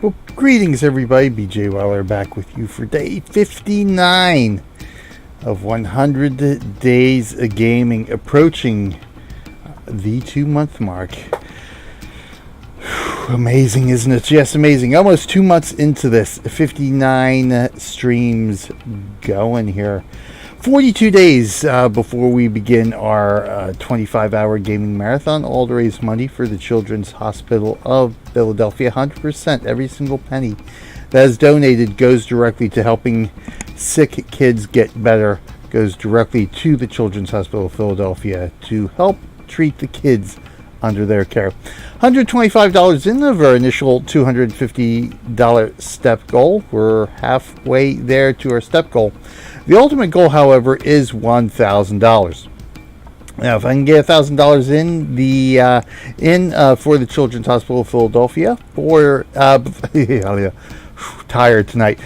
Well, greetings everybody, BJ Weller back with you for day 59 of 100 days of gaming, approaching the 2-month mark. Amazing, isn't it? Yes, amazing. Almost 2 months into this, 59 streams going here. 42 days before we begin our 25-hour gaming marathon, all to raise money for the Children's Hospital of Philadelphia. 100%, every single penny that is donated goes directly to helping sick kids get better, goes directly to the Children's Hospital of Philadelphia to help treat the kids under their care. $125 in of our initial $250 step goal. We're halfway there to our step goal. The ultimate goal, however, is $1,000. Now, if I can get $1,000 in for the Children's Hospital of Philadelphia, or tired tonight,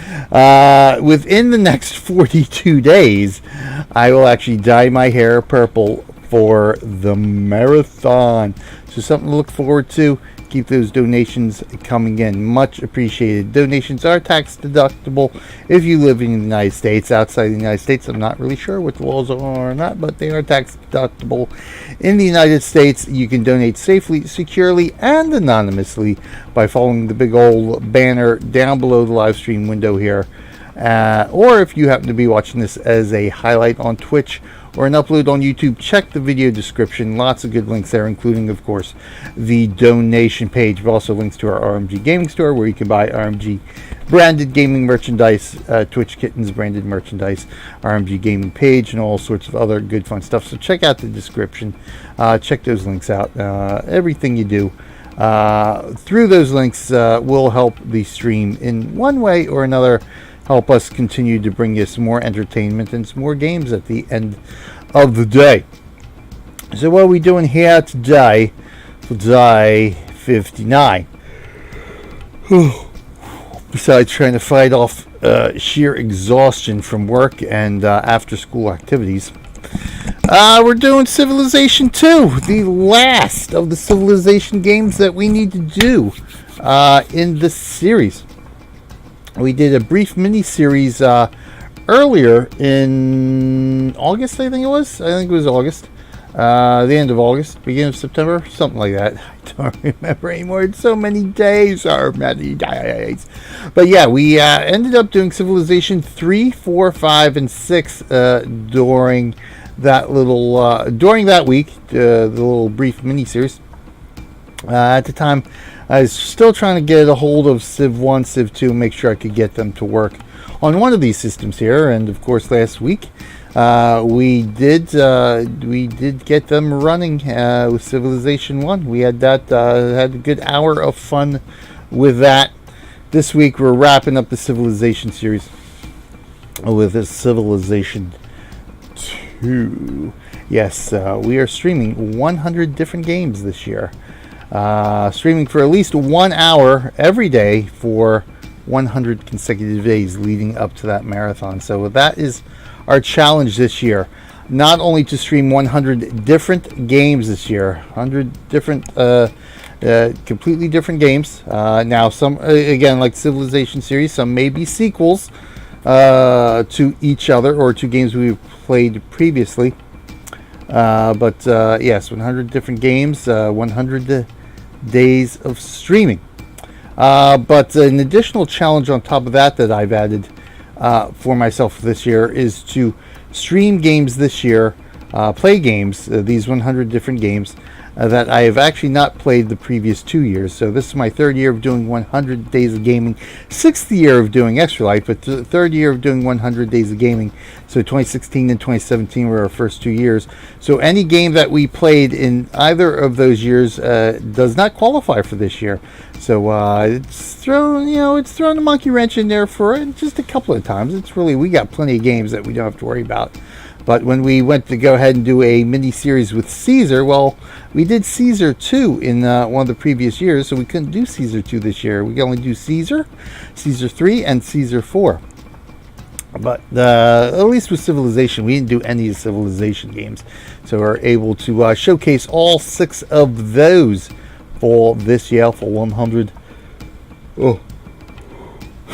within the next 42 days, I will actually dye my hair purple for the marathon. So something to look forward to. Keep those donations coming in. Much appreciated. Donations are tax deductible if you live in the United States. Outside the United States, I'm not really sure what the laws are or not, but they are tax deductible. In the United States, you can donate safely, securely, and anonymously by following the big old banner down below the live stream window here. Or if you happen to be watching this as a highlight on Twitch or an upload on YouTube, check the video description. Lots of good links there, including, of course, the donation page, but also links to our RMG Gaming Store, where you can buy RMG branded gaming merchandise, Twitch Kittens branded merchandise, RMG Gaming page, and all sorts of other good fun stuff. So check out the description. Check those links out. Everything you do through those links will help the stream in one way or another. Help us continue to bring you some more entertainment and some more games at the end of the day. So what are we doing here today for day 59? Besides trying to fight off sheer exhaustion from work and after school activities, we're doing Civilization 2, the last of the Civilization games that we need to do in this series. We did a brief mini-series earlier in August, I think it was. I think it was August. The end of August, beginning of September, something like that. I don't remember anymore. It's so many days. But yeah, we ended up doing Civilization 3, 4, 5, and 6 during that week, the little brief mini-series. At the time, I was still trying to get a hold of Civ 1, Civ 2, make sure I could get them to work on one of these systems here. And of course, last week we did get them running with Civilization 1. We had that had a good hour of fun with that. This week we're wrapping up the Civilization series with a Civilization 2. Yes, we are streaming 100 different games this year. Streaming for at least 1 hour every day for 100 consecutive days leading up to that marathon. So that is our challenge this year. Not only to stream 100 different games this year, 100 different, completely different games. Now, some, again, like Civilization series, some may be sequels to each other or to games we've played previously. But yes, 100 different games, 100 days of streaming. But an additional challenge on top of that I've added for myself this year is to stream games this year, play games, these 100 different games that I have actually not played the previous 2 years. So this is my third year of doing 100 days of gaming, sixth year of doing Extra Life, but the third year of doing 100 days of gaming. So 2016 and 2017 were our first 2 years. So any game that we played in either of those years does not qualify for this year. So it's thrown a monkey wrench in there for just a couple of times. We got plenty of games that we don't have to worry about. But when we went to go ahead and do a mini-series with Caesar, well, we did Caesar 2 in one of the previous years, so we couldn't do Caesar 2 this year. We can only do Caesar 3, and Caesar 4. But at least with Civilization, we didn't do any of the Civilization games. So we're able to showcase all 6 of those for this year, for 100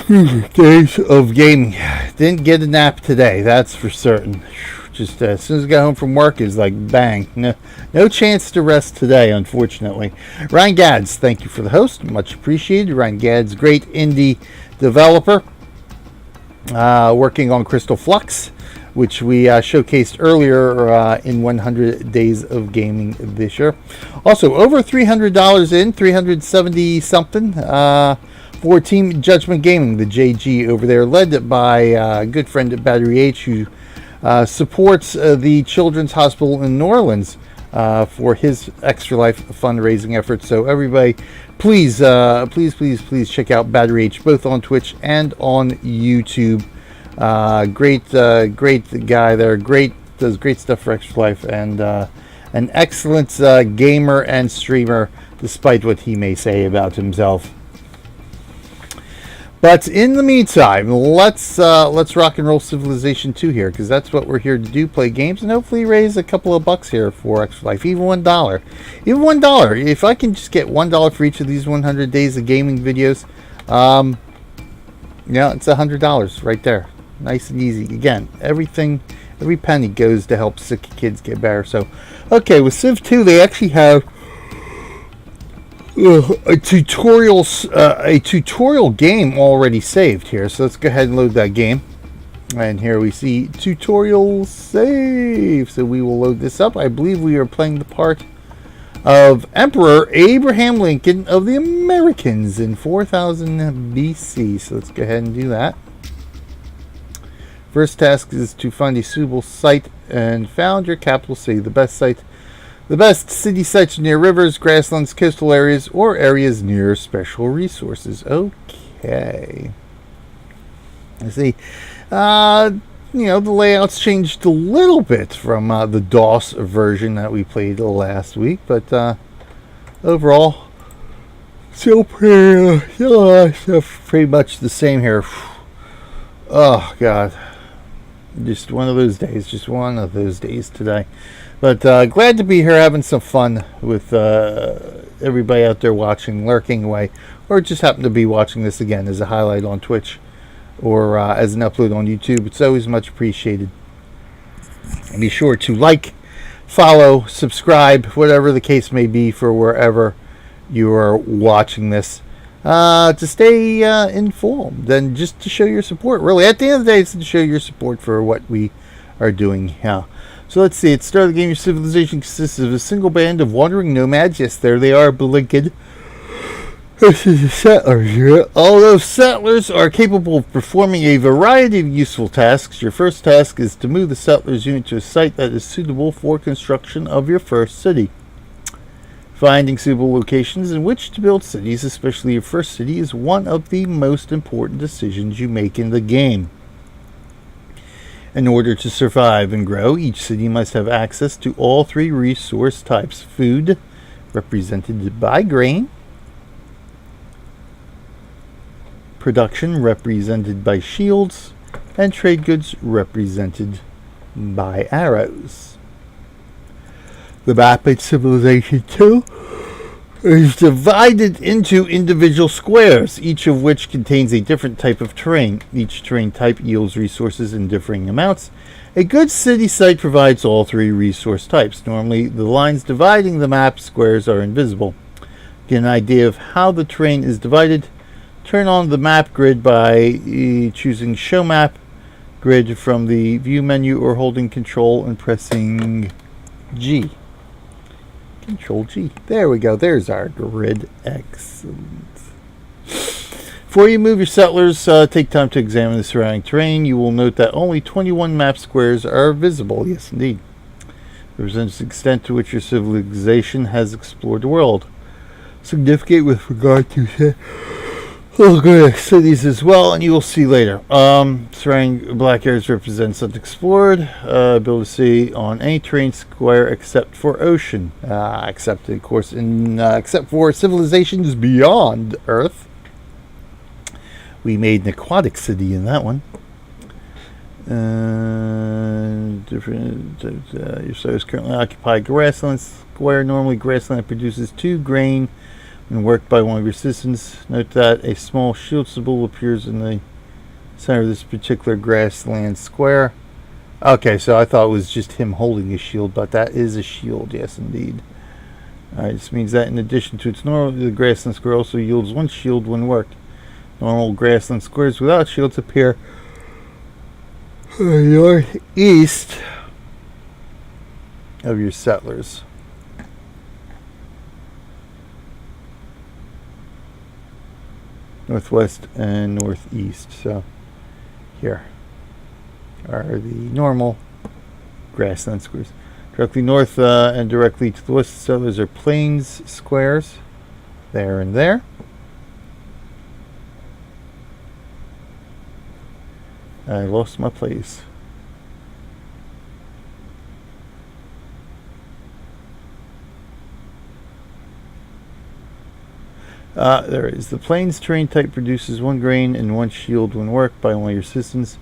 Days of gaming. Didn't get a nap today, that's for certain. Just as soon as I got home from work, it was like bang. No chance to rest today, unfortunately. Ryan Gads, thank you for the host. Much appreciated. Ryan Gads, great indie developer, working on Crystal Flux, which we showcased earlier in 100 Days of Gaming this year. Also, over $300 in, 370 something, for Team Judgment Gaming, the JG over there, led by a good friend at Battery H, who supports the Children's Hospital in New Orleans for his Extra Life fundraising efforts. So everybody, please check out Battery H, both on Twitch and on YouTube. Great guy there. Does great stuff for Extra Life, and an excellent gamer and streamer, despite what he may say about himself. But in the meantime, let's rock and roll Civilization 2 here, because that's what we're here to do: play games and hopefully raise a couple of bucks here for Extra Life, even $1. Even $1. If I can just get $1 for each of these 100 Days of Gaming videos, it's $100 right there. Nice and easy. Again, every penny goes to help sick kids get better. So, okay, with Civ 2, they actually have a tutorial game already saved here. So let's go ahead and load that game. And here we see tutorial save. So we will load this up. I believe we are playing the part of Emperor Abraham Lincoln of the Americans in 4000 BC. So let's go ahead and do that. First task is to find a suitable site and found your capital city. The best city sites near rivers, grasslands, coastal areas, or areas near special resources. Okay. Let's see. The layout's changed a little bit from the DOS version that we played last week, but overall, still pretty much the same here. Oh, God. Just one of those days today. But glad to be here having some fun with everybody out there watching, lurking away, or just happen to be watching this again as a highlight on Twitch or as an upload on YouTube. It's always much appreciated. And be sure to like, follow, subscribe, whatever the case may be for wherever you are watching this. To stay informed and just to show your support. Really, at the end of the day, it's to show your support for what we are doing here. So let's see. At the start of the game, your civilization consists of a single band of wandering nomads. Yes, there they are, blinking. This is a settler here. Although settlers are capable of performing a variety of useful tasks, your first task is to move the settlers unit to a site that is suitable for construction of your first city. Finding suitable locations in which to build cities, especially your first city, is one of the most important decisions you make in the game. In order to survive and grow, each city must have access to all three resource types: food, represented by grain; production, represented by shields; and trade goods, represented by arrows. The map in Civilization 2 is divided into individual squares, each of which contains a different type of terrain. Each terrain type yields resources in differing amounts. A good city site provides all three resource types. Normally, the lines dividing the map squares are invisible. To get an idea of how the terrain is divided, turn on the map grid by choosing Show Map Grid from the View menu or holding Control and pressing G. Control G. There we go. There's our grid. Excellent. Before you move your settlers, take time to examine the surrounding terrain. You will note that only 21 map squares are visible. Yes, indeed. It represents the extent to which your civilization has explored the world. Significant with regard to cities as well, and you will see later. Surrounding black areas represents unexplored. Build a city on any terrain square except for ocean. Except, of course, except for civilizations beyond Earth. We made an aquatic city in that one. Your site is currently occupied grassland square. Normally, grassland produces 2 grain and worked by one of your citizens. Note that a small shield symbol appears in the center of this particular grassland square. Okay, so I thought it was just him holding a shield, but that is a shield, yes indeed. Alright, this means that in addition to its normal, the grassland square also yields one shield when worked. Normal grassland squares without shields appear northeast of your settlers. Northwest and northeast. So here are the normal grassland squares. Directly north and directly to the west of settlers are plains squares. There and there. I lost my place. There is. The plains terrain type produces one grain and one shield when worked by one of your citizens.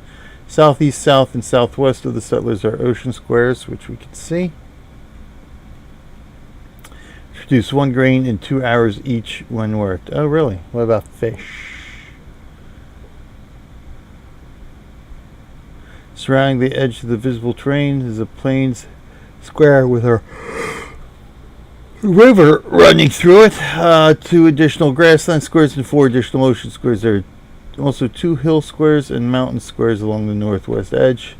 Southeast, south, and southwest of the settlers are ocean squares, which we can see. Produce one grain in 2 hours each when worked. Oh, really? What about fish? Surrounding the edge of the visible terrain is a plains square with a river running through it. 2 additional grassland squares and 4 additional ocean squares. There are also 2 hill squares and mountain squares along the northwest edge.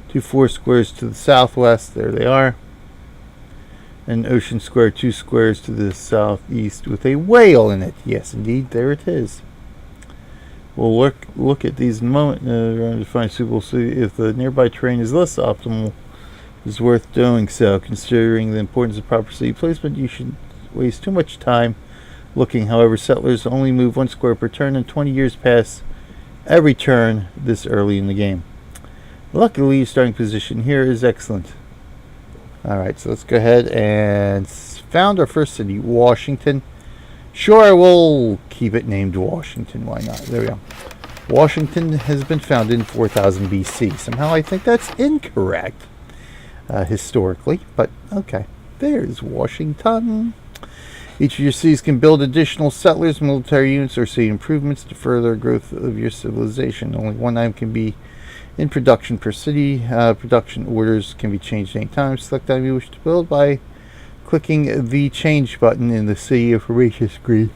2 forest squares to the southwest. There they are. An ocean square, 2 squares to the southeast with a whale in it. Yes, indeed, there it is. We'll look at these in a moment to find suitable. See if the nearby terrain is less optimal. It's worth doing so. Considering the importance of proper city placement, you should waste too much time looking. However, settlers only move 1 square per turn, and 20 years pass every turn this early in the game. Luckily, your starting position here is excellent. Alright, so let's go ahead and found our first city, Washington. Sure, we'll keep it named Washington. Why not? There we go. Washington has been founded in 4000 BC. Somehow I think that's incorrect historically, but okay. There's Washington. Each of your cities can build additional settlers, military units, or city improvements to further growth of your civilization. Only 1 item can be in production per city. Production orders can be changed anytime. Select the item you wish to build by clicking the change button in the city information screen,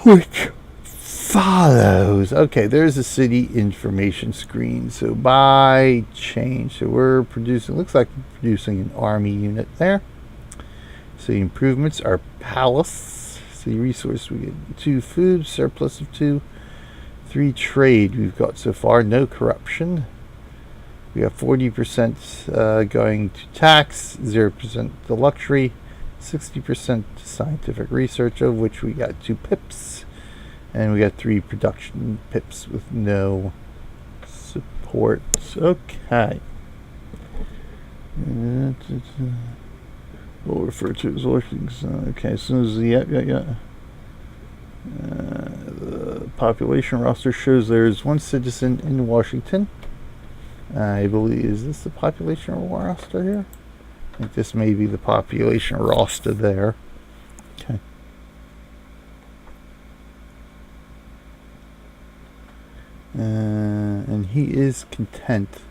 which follows. Okay, there's a city information screen. So by change, so we're producing, looks like we're producing an army unit there. City improvements, our palace. City resource, we get 2 food, surplus of 2. 3 trade we've got so far, no corruption. We have 40% going to tax, 0% to luxury, 60% to scientific research, of which we got 2 pips. And we got 3 production pips with no support. Okay. We'll refer to it as Washington. Okay, as soon as the the population roster shows there is 1 citizen in Washington. I believe, is this the population roster here? I think this may be the population roster there. Okay. And he is content.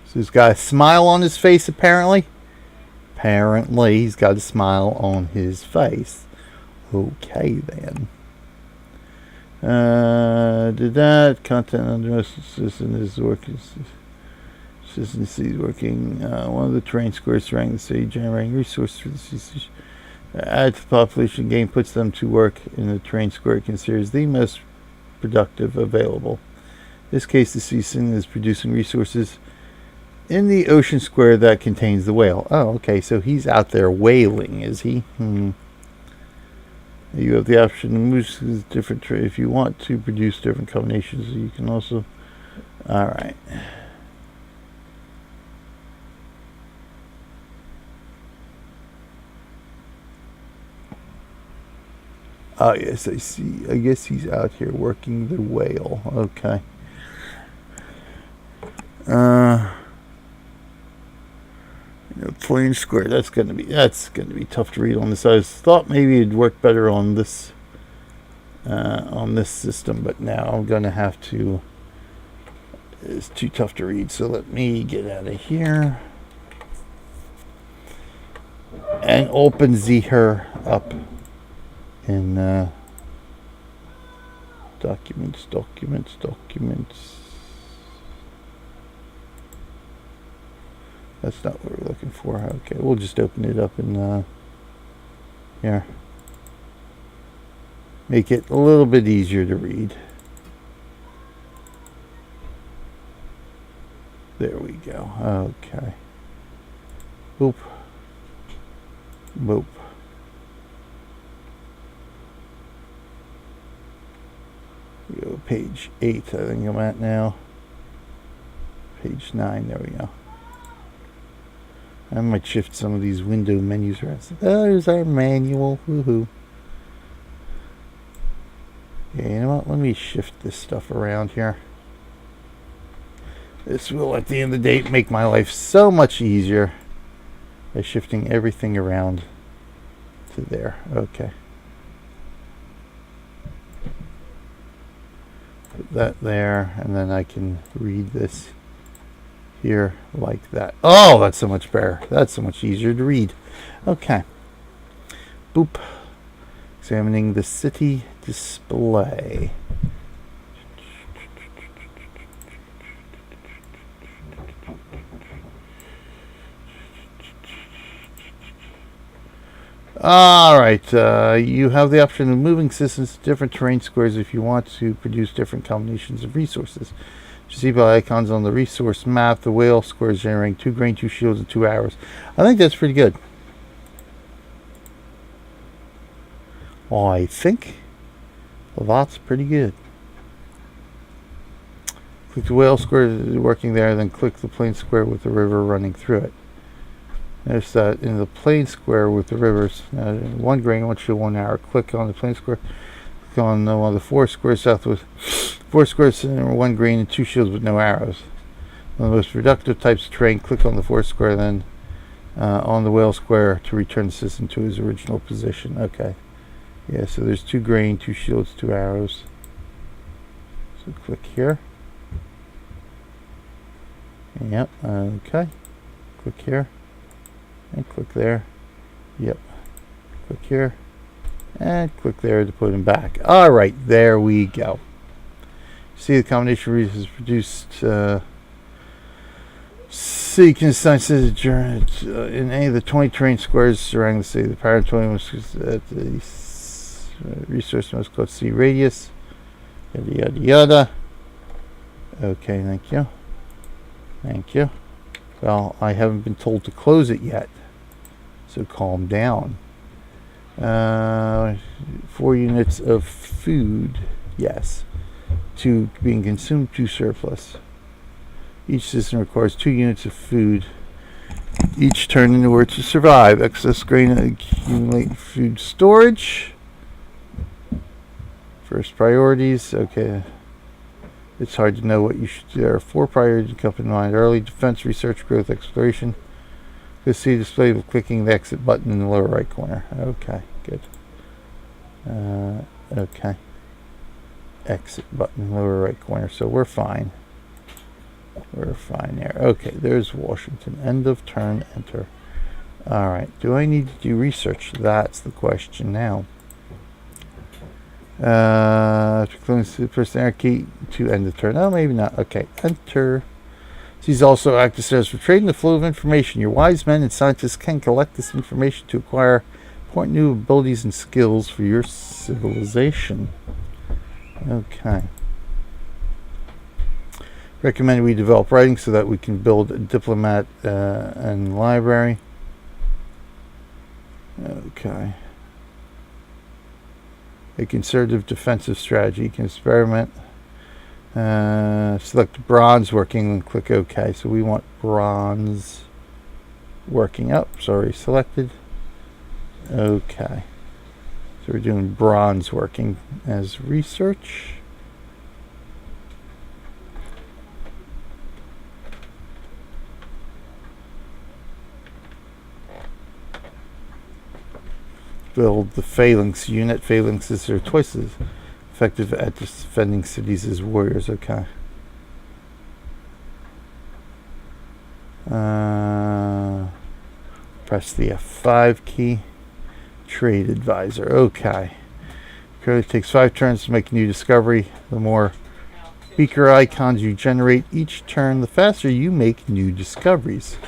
So he's got a smile on his face, apparently. Apparently, he's got a smile on his face. Okay, then. Did that. Content under citizen is working. Citizen is working. One of the terrain squares surrounding the city, generating resources for the city. Add to the population game, puts them to work in the terrain square it considers the most productive available. In this case, the citizen is producing resources in the ocean square that contains the whale. Oh, okay, so he's out there whaling, is he? You have the option to move different if you want to produce different combinations. You can also. All right. Oh yes, I see. I guess he's out here working the whale. Okay. plain square. That's gonna be tough to read on this. I thought maybe it'd work better on this system, but now I'm gonna have to. It's too tough to read. So let me get out of here and open her up in documents. That's not what we're looking for. Okay, we'll just open it up in here. Make it a little bit easier to read. There we go. Okay. Boop. Boop. We go page 8, I think I'm at now. Page 9, there we go. I might shift some of these window menus around. Oh, there's our manual. Woohoo. Yeah, you know what? Let me shift this stuff around here. This will, at the end of the day, make my life so much easier by shifting everything around to there. Okay. Put that there, and then I can read this here like that. Oh, that's so much better. That's so much easier to read. Okay. Boop. Examining the city display. Alright, you have the option of moving systems to different terrain squares if you want to produce different combinations of resources. You see by icons on the resource map, the whale square is generating 2 grain, 2 shields, and 2 arrows. I think that's pretty good. I think that's pretty good. Click the whale square working there, then click the plain square with the river running through it. Notice that in the plain square with the rivers, 1 grain, 1 shield, 1 arrow. Click on the plain square. Click on one of the 4 squares south with 4 squares, 1 grain, and 2 shields with no arrows. One of the most productive types of terrain. Click on the 4 square, then on the whale square to return the system to its original position. Okay. Yeah, so there's 2 grain, 2 shields, 2 arrows. So click here. Yep, okay. Click here. And click there. Yep. Click here. And click there to put them back. Alright, there we go. See the combination is produced. So you can assign citizens in any of the 20 terrain squares surrounding the city. The parent 20 was at the resource must go see radius. Yada yada yada. Okay, thank you. Thank you. Well, I haven't been told to close it yet, so calm down. 4 units of food, yes. 2 being consumed, 2 surplus. Each system requires 2 units of food each turn in order to survive. Excess grain accumulate food storage. First priorities, okay. It's hard to know what you should do. There are 4 priorities to keep in mind. Early defense, research, growth, exploration. You'll see display with clicking the exit button in the lower right corner. Okay, good. Okay. Exit button, lower right corner. So we're fine. We're fine there. Okay, there's Washington. End of turn, enter. Alright, do I need to do research? That's the question now. The person key to end the turn. Oh, maybe not. Okay, enter. These also act as for trading the flow of information. Your wise men and scientists can collect this information to acquire important new abilities and skills for your civilization. Okay. Recommend we develop writing so that we can build a diplomat and library. Okay. A conservative defensive strategy. You can experiment. Select bronze working and click OK. So we want bronze working up. Sorry, selected. Okay. So we're doing bronze working as research. build the phalanx unit. Phalanxes are twice as effective at defending cities as warriors. Okay. Press the F5 key. Trade advisor. Okay. Currently takes 5 turns to make a new discovery. The more beaker icons you generate each turn, the faster you make new discoveries.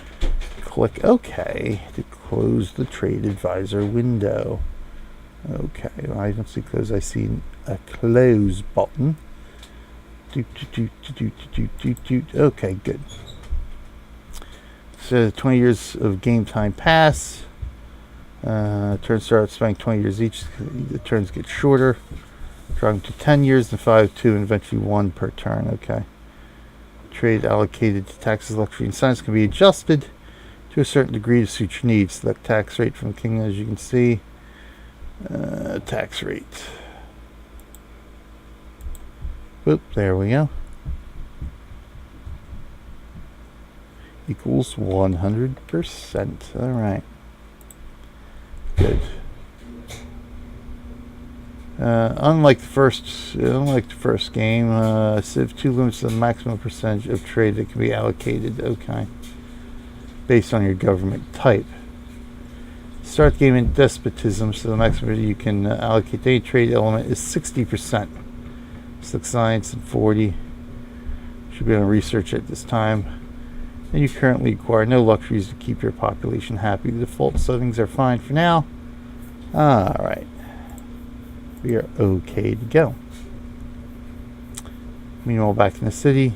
Click OK to close the trade advisor window. Okay, well, I don't see close. I see a close button. Okay, good. So 20 years of game time pass. Turns start spending 20 years each. The turns get shorter. Drop to 10 years and 5, 2, and eventually 1 per turn. Okay. Trade allocated to taxes, luxury, and science can be adjusted to a certain degree to suit your needs. Select tax rate from the kingdom, as you can see. Tax rate. Whoop, there we go. Equals 100%. All right. Good. Unlike the first game, Civ 2 limits the maximum percentage of trade that can be allocated. Okay. Based on your government type. Start the game in despotism, so the maximum you can allocate to any trade element is 60%. Select science and 40. Should be on research at this time. And you currently require no luxuries to keep your population happy. The default settings are fine for now. Alright. We are okay to go. Meanwhile, back in the city.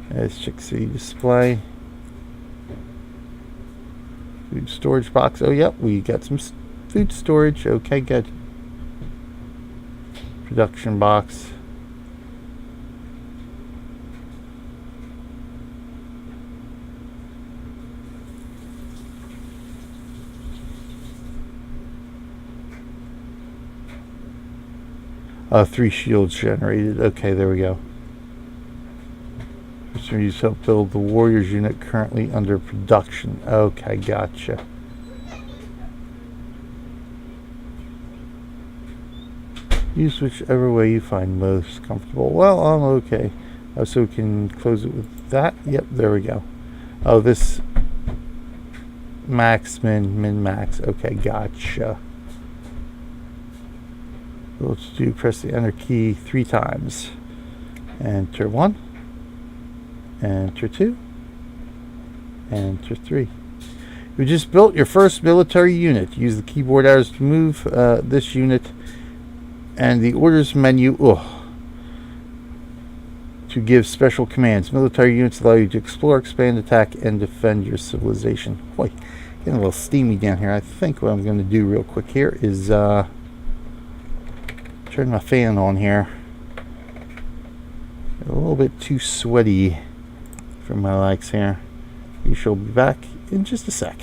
Let's check city display. Food storage box. Oh, yep, we got some food storage. Okay, good. Production box. Three shields generated. Okay, there we go. Use help build the warriors unit currently under production. Okay, gotcha. Use whichever way you find most comfortable. Well, I'm okay. So we can close it with that. Yep, there we go. Oh, this max, min, max. Okay, gotcha. Let's do press the enter key 3 times. Enter 1. Enter 2. Enter 3. You just built your first military unit. Use the keyboard arrows to move this unit and the orders menu to give special commands. Military units allow you to explore, expand, attack, and defend your civilization. Boy, getting a little steamy down here. I think what I'm going to do real quick here is turn my fan on here. A little bit too sweaty for my likes here. We shall be back in just a sec.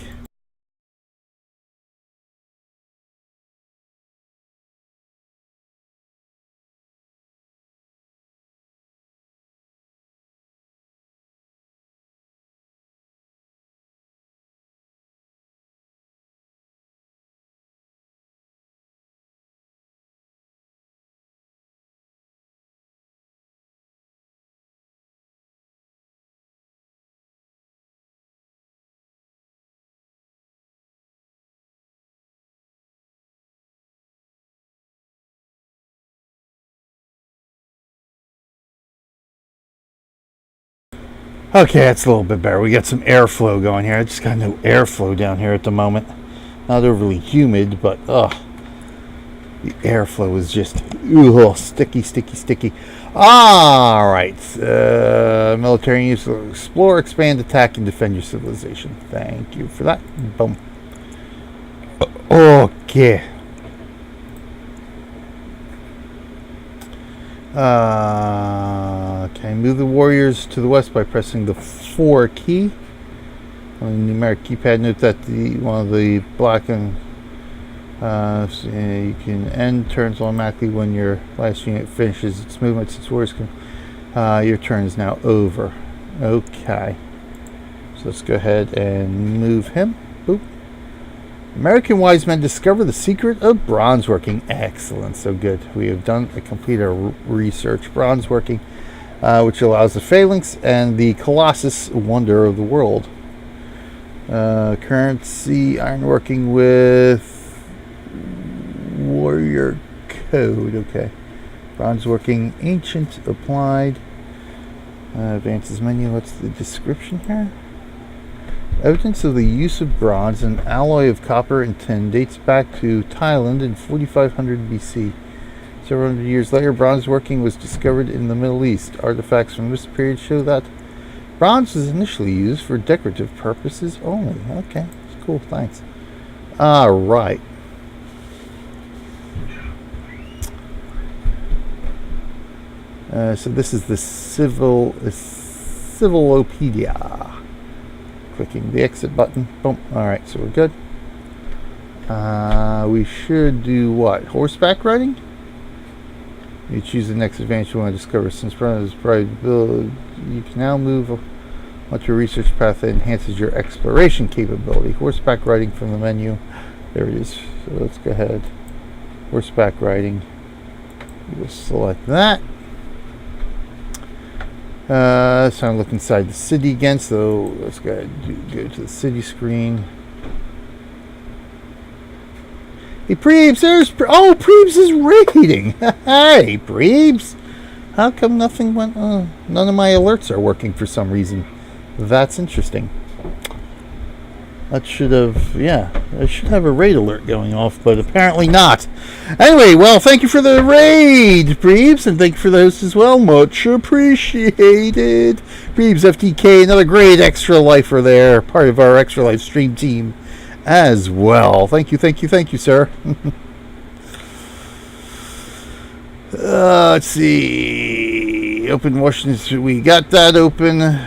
Okay, that's a little bit better. We got some airflow going here. I just got no airflow down here at the moment. Not overly humid, but the airflow is just sticky. All right, military use to explore, expand, attack, and defend your civilization. Thank you for that. Boom. Okay. Okay, move the warriors to the west by pressing the 4 key on the numeric keypad. Note that one of the black and so you can end turns automatically when your last unit finishes its movement. Since warriors can, your turn is now over. Okay, so let's go ahead and move him. Boop. American wise men discover the secret of bronze working. Excellent, so good. We have completed our research. Bronze working, which allows the phalanx and the colossus wonder of the world. Currency, ironworking with warrior code. Okay. Bronze working, ancient, applied. Advances menu. What's the description here? Evidence of the use of bronze, an alloy of copper and tin, dates back to Thailand in 4500 BC. Several hundred years later, bronze working was discovered in the Middle East. Artifacts from this period show that bronze was initially used for decorative purposes only. Okay, that's cool, thanks. Alright. So this is the Civilopedia. Clicking the exit button. Boom. Alright, so we're good. We should do what? Horseback riding? You choose the next adventure you want to discover. Since Brothers Pride build, you can now move onto a research path that enhances your exploration capability. Horseback riding from the menu. There it is. So let's go ahead. Horseback riding. We'll select that. So I'm looking inside the city again, so let's go ahead and go to the city screen. Hey, Preebs, Preebs is raiding! Hey, Preebs! How come nothing went, none of my alerts are working for some reason? That's interesting. That should have, I should have a raid alert going off, but apparently not. Anyway, well, thank you for the raid, Preebs, and thank you for the host as well. Much appreciated. Preebs FTK, another great extra lifer there, part of our extra life stream team as well. Thank you, sir. Let's see. Open Washington, we got that open.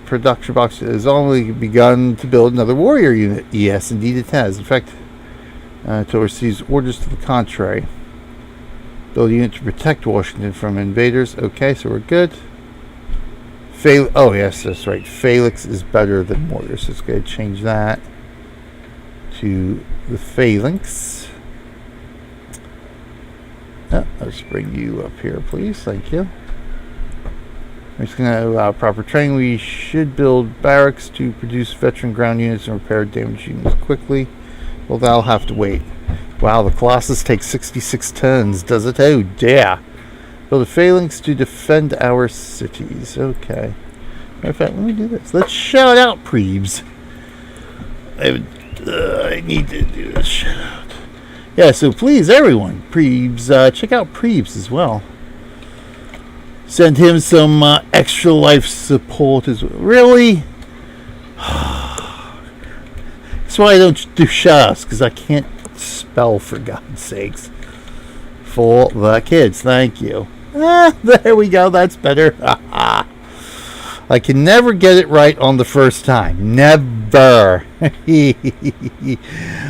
Production box has only begun to build another warrior unit. Yes, indeed it has. In fact, until it receives orders to the contrary. Build a unit to protect Washington from invaders. Okay, so we're good. Oh, yes, that's right. Phalanx is better than warriors. So let's go ahead and change that to the phalanx. Let's bring you up here, please. Thank you. We're just going to allow proper training. We should build barracks to produce veteran ground units and repair damaged units quickly. Well, that'll have to wait. Wow, the Colossus takes 66 tons, does it? Oh, yeah. Build a phalanx to defend our cities. Okay. Matter of fact, let me do this. Let's shout out Preebs. I need to do this shout out. Yeah, so please, everyone, Preebs, check out Preebs as well. Send him some extra life support as well. Really? That's why I don't do shoutouts, because I can't spell, for God's sakes. For the kids. Thank you. There we go. That's better. I can never get it right on the first time. Never.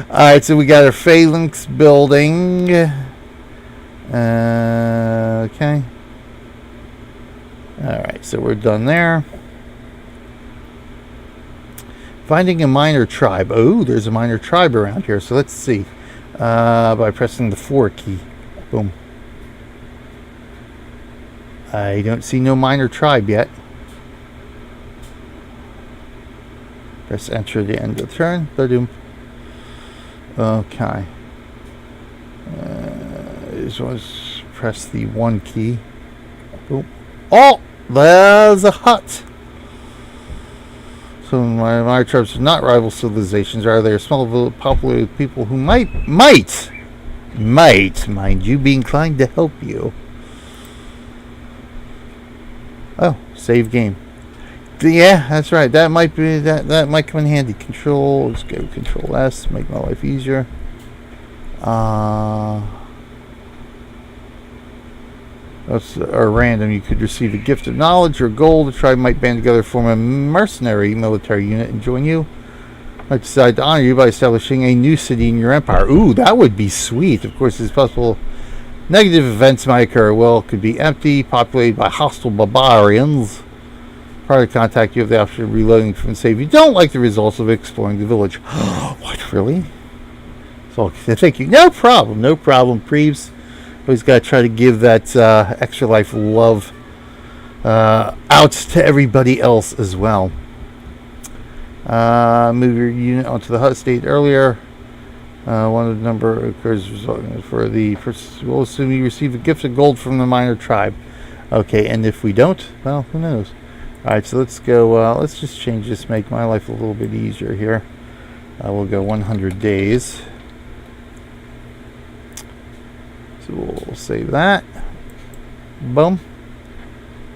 Alright, so we got our phalanx building. Okay. Alright, so we're done there. Finding a minor tribe. Oh, there's a minor tribe around here. So let's see. By pressing the 4 key. Boom. I don't see no minor tribe yet. Press enter at the end of the turn. Ba-doom. Okay. This was press the 1 key. Boom. Oh! There's a hut. So my tribes are not rival civilizations, rather they are small, populated people who might, mind you, be inclined to help you. Oh, save game. Yeah, that's right. That might be that might come in handy. Let's go Control S, make my life easier. That's random. You could receive a gift of knowledge or gold. The tribe might band together, form a mercenary military unit, and join you. Might decide to honor you by establishing a new city in your empire. Ooh, that would be sweet. Of course, it's possible negative events might occur. Well, it could be empty, populated by hostile barbarians. Prior to contact, you have the option of reloading from the save. You don't like the results of exploring the village. What, really? So thank you. No problem. No problem, Preebs. Always got to try to give that extra life love out to everybody else as well. Move your unit onto the hut state earlier. One of the number occurs for the first. We'll assume you receive a gift of gold from the minor tribe. Okay, and if we don't, well, who knows? All right, so let's go. Let's just change this. Make my life a little bit easier here. We'll go 100 days. So we'll save that. Boom.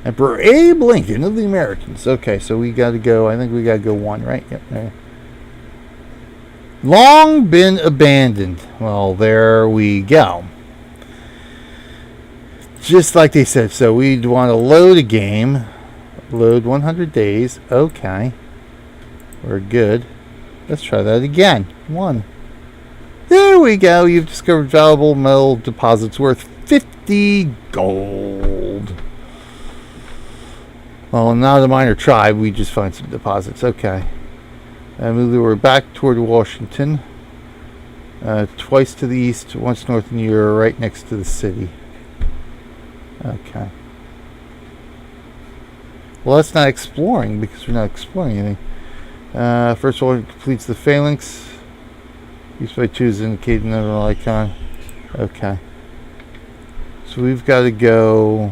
Emperor Abe Lincoln of the Americans. Okay, so we got to go. I think we got to go 1, right? Yep. There. Long been abandoned. Well, there we go. Just like they said. So we'd want to load a game. Load 100 days. Okay. We're good. Let's try that again. 1. There we go. You've discovered valuable metal deposits worth 50 gold. Well, not a minor tribe. We just find some deposits. Okay. We're back toward Washington. Twice to the east, once north, and you're right next to the city. Okay. Well, that's not exploring because we're not exploring anything. First of all, it completes the phalanx. Used by 2 is indicated in another icon. Okay. So we've got to go.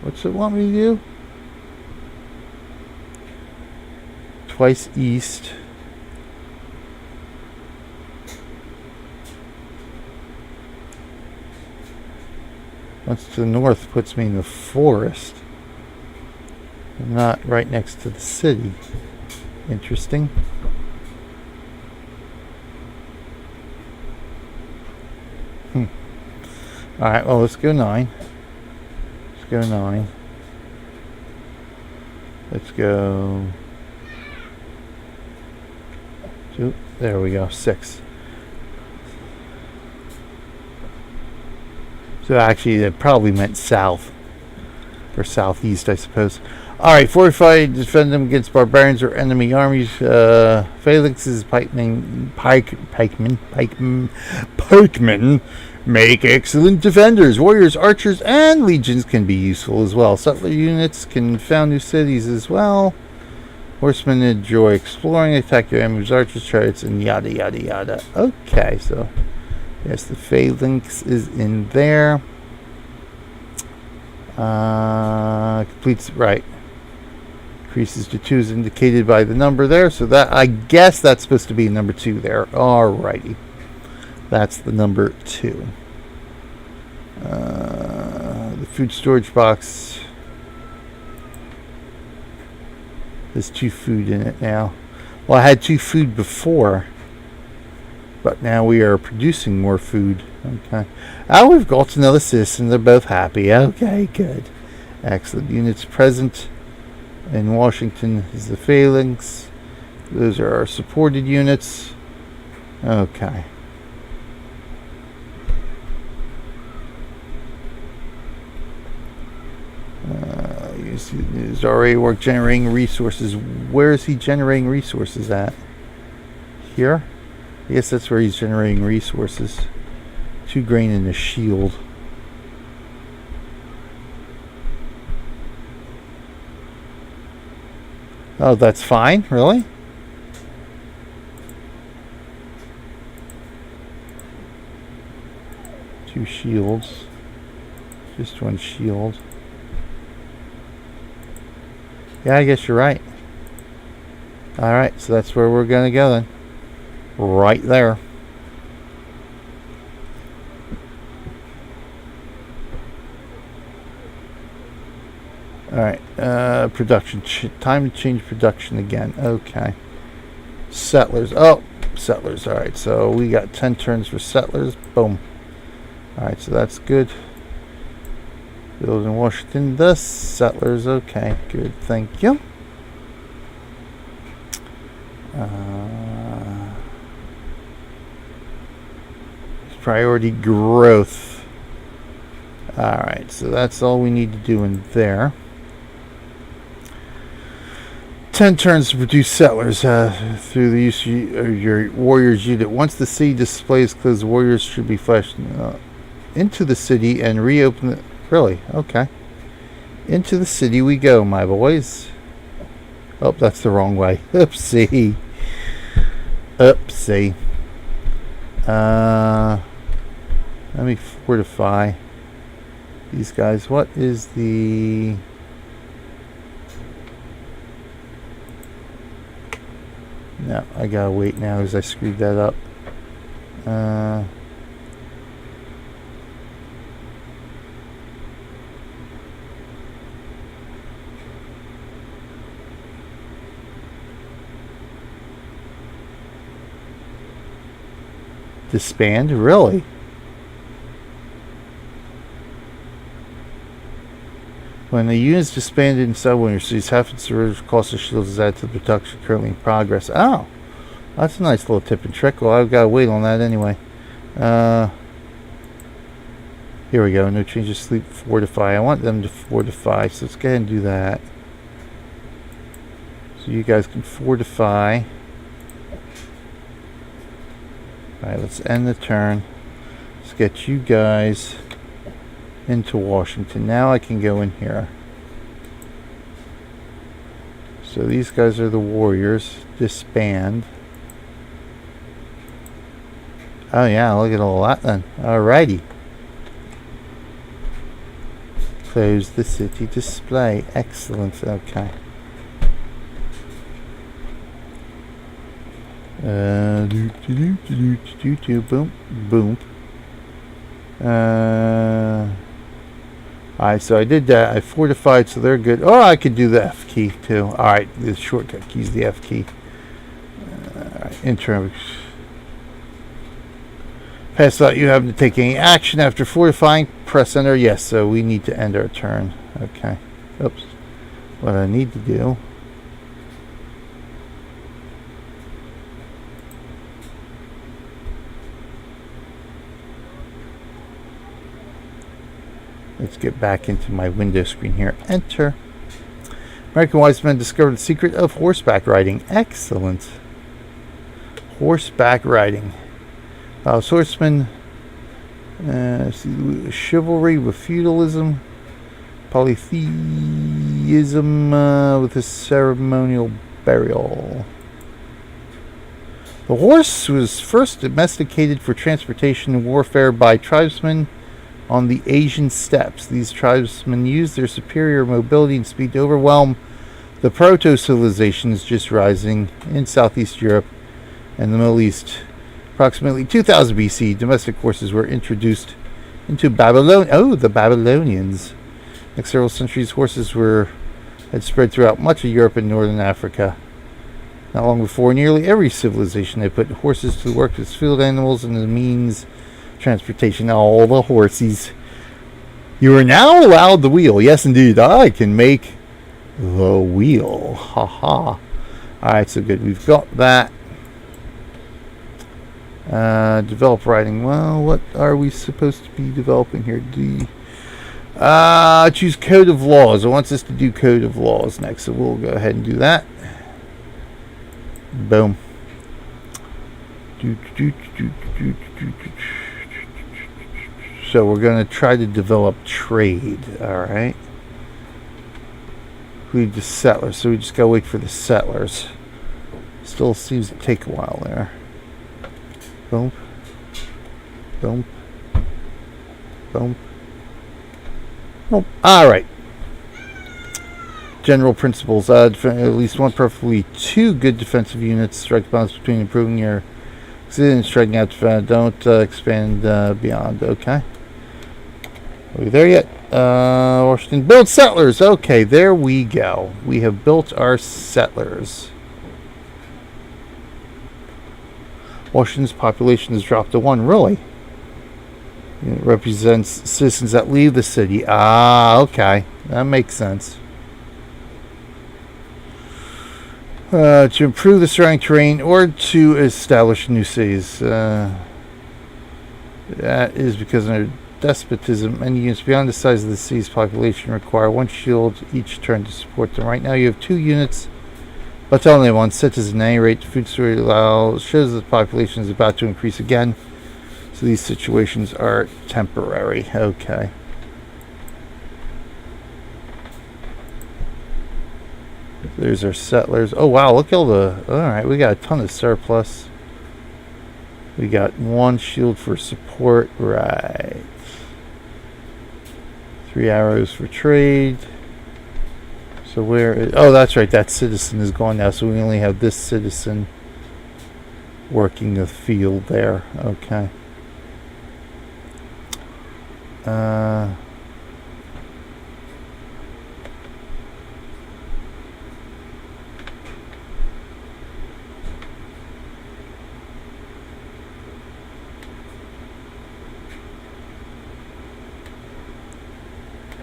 What's it want me to do? Twice east. Once to the north puts me in the forest. Not right next to the city. Interesting. Alright, well, let's go 9. Let's go 9. Let's go... 2. There we go, 6. So actually, it probably meant south. Or southeast, I suppose. Alright, fortify, defend them against barbarians or enemy armies. Phalanxes, pikemen make excellent defenders. Warriors, archers, and legions can be useful as well. Settler units can found new cities as well. Horsemen enjoy exploring, attack your enemies, archers, chariots, and yada yada yada. Okay, so yes, the phalanx is in there. Completes right. Increases to 2 is indicated by the number there, so that I guess that's supposed to be number 2 there. Alrighty. That's the number 2. The food storage box. There's 2 food in it now. Well, I had 2 food before, but now we are producing more food. Okay. Oh, we've got another citizen. They're both happy. Okay, good. Excellent. Units present in Washington is the phalanx. Those are our supported units. Okay. He's already work generating resources. Where is he generating resources at? Here? I guess that's where he's generating resources. 2 grain and a shield. Oh, that's fine? Really? Two shields. Just 1 shield. Yeah, I guess you're right. Alright, so that's where we're going to go then. Right there. Alright, production. Time to change production again. Okay. Settlers. Oh, settlers. Alright, so we got 10 turns for settlers. Boom. Alright, so that's good. Build in Washington. The settlers. Okay, good. Thank you. Priority growth. Alright, so that's all we need to do in there. 10 turns to produce settlers through the use of your warriors unit. Once the city display is closed, the warriors should be flashed into the city and reopen it. Really? Okay. Into the city we go, my boys. Oh, that's the wrong way. Oopsie. Oopsie. Let me fortify these guys. What is the... No, I gotta wait now as I screwed that up. Disband? Really? When the unit's disbanded in subwinter cities, half its surrender cost of shields is added to the production currently in progress. Oh, that's a nice little tip and trick. Well, I've got to wait on that anyway. Here we go. No changes. Sleep, fortify. I want them to fortify, so let's go ahead and do that. So you guys can fortify. Alright, let's end the turn. Let's get you guys into Washington. Now I can go in here. So these guys are the warriors. Disband. Oh yeah, look at all that then. Alrighty. Close the city display. Excellent. Okay. Boom, boom. Alright, so I did that. I fortified, so they're good. Oh, I could do the F key too. Alright, the shortcut key is the F key. Interim. Pass out, you haven't to take any action after fortifying. Press enter. Yes, so we need to end our turn. Okay. Oops. What I need to do. Let's get back into my window screen here. Enter. American wise men discovered the secret of horseback riding. Excellent. Horseback riding. Horseman. Chivalry with feudalism. Polytheism with a ceremonial burial. The horse was first domesticated for transportation and warfare by tribesmen on the Asian steppes. These tribesmen used their superior mobility and speed to overwhelm the proto-civilizations just rising in Southeast Europe and the Middle East. Approximately 2000 BC, domestic horses were introduced into Babylon. Oh, the Babylonians. Next several centuries, horses had spread throughout much of Europe and northern Africa. Not long before, nearly every civilization had put horses to work as field animals and the means transportation. All the horses. You are now allowed the wheel. Yes, indeed. I can make the wheel. Haha. Alright, so good. We've got that. Develop writing. Well, what are we supposed to be developing here? Choose code of laws. It wants us to do code of laws next, so we'll go ahead and do that. Boom. So we're going to try to develop trade. Alright. We need the settlers, so we just got to wait for the settlers. Still seems to take a while there. Boom. Boom. Boom. Nope. Alright. General principles. At least one, preferably two good defensive units. Strike the balance between improving your and striking out. Don't expand beyond. Okay. Are we there yet? Washington. Build settlers. Okay, there we go. We have built our settlers. Washington's population has dropped to 1. Really? It represents citizens that leave the city. Ah, okay. That makes sense. To improve the surrounding terrain or to establish new cities. That is because under despotism, many units beyond the size of the city's population require 1 shield each turn to support them. Right now you have 2 units But only one citizen. At any rate, the food story allows shows that the population is about to increase again. So these situations are temporary. Okay. There's our settlers. Oh wow, look at all the... Alright, we got a ton of surplus. We got one shield for support. Right. 3 arrows for trade. So where is... Oh, that's right. That citizen is gone now. So we only have this citizen working the field there. Okay.